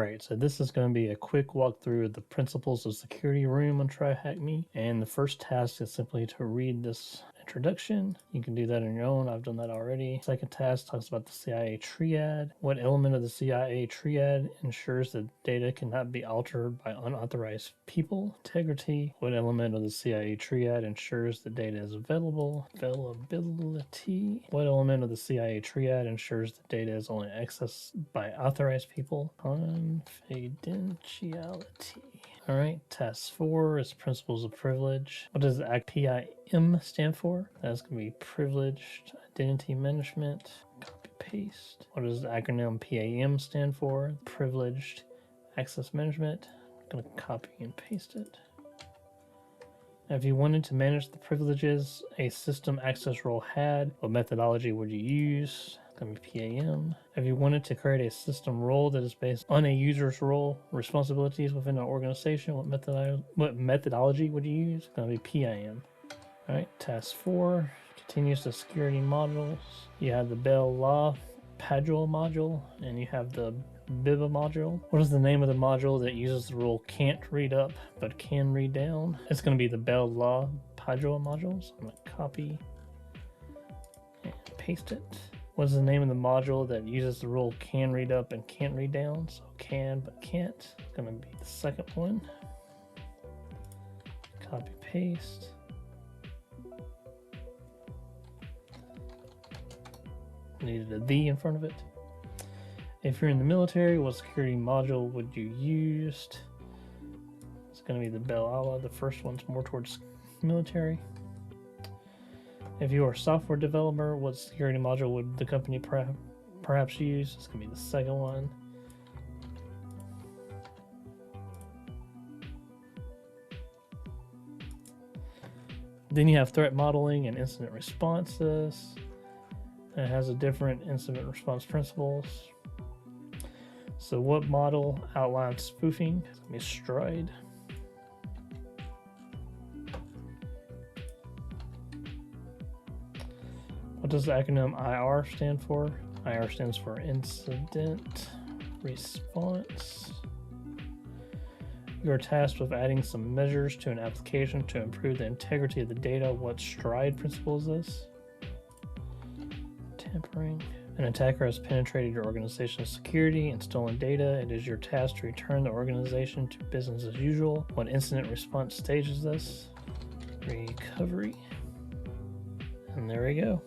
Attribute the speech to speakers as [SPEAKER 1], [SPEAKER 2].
[SPEAKER 1] Alright, so this is going to be a quick walkthrough of the principles of security room on tryhackme, and the first task is simply to read this introduction. You can do that on your own. I've done that already. Second task talks about the CIA triad. What element of the CIA triad ensures that data cannot be altered by unauthorized people? Integrity. What element of the CIA triad ensures the data is available? Availability. What element of the CIA triad ensures the data is only accessed by authorized people? Confidentiality. All right, task 4 is principles of privilege. What does PIM stand for? That's going to be privileged identity management. Copy paste. What does the acronym PAM stand for? Privileged access management. I'm going to copy and paste it. If you wanted to manage the privileges a system access role had, what methodology would you use? It's going to be PAM. If you wanted to create a system role that is based on a user's role responsibilities within an organization, what methodology would you use? It's going to be PIM. All right, task 4 continues the security modules. You have the Bell Law Padua module, and you have the Biba module. What is the name of the module that uses the rule can't read up but can read down? It's going to be the Bell Law Padua module. So I'm going to copy and paste it. What is the name of the module that uses the rule can read up and can't read down? So can but can't. It's going to be the second one. Copy paste. Needed a "the" in front of it. If you're in the military, what security module would you use? It's going to be the Bell Ala. The first one's more towards military. If you are a software developer, what security module would the company perhaps use? It's going to be the second one. Then you have threat modeling and incident responses. It has a different incident response principles. So what model outlines spoofing? It's going to be Stride. What does the acronym IR stand for? IR stands for Incident Response. You are tasked with adding some measures to an application to improve the integrity of the data. What Stride principle is this? Tampering. An attacker has penetrated your organization's security and stolen data. It is your task to return the organization to business as usual. What incident response stage is this? Recovery. And there we go.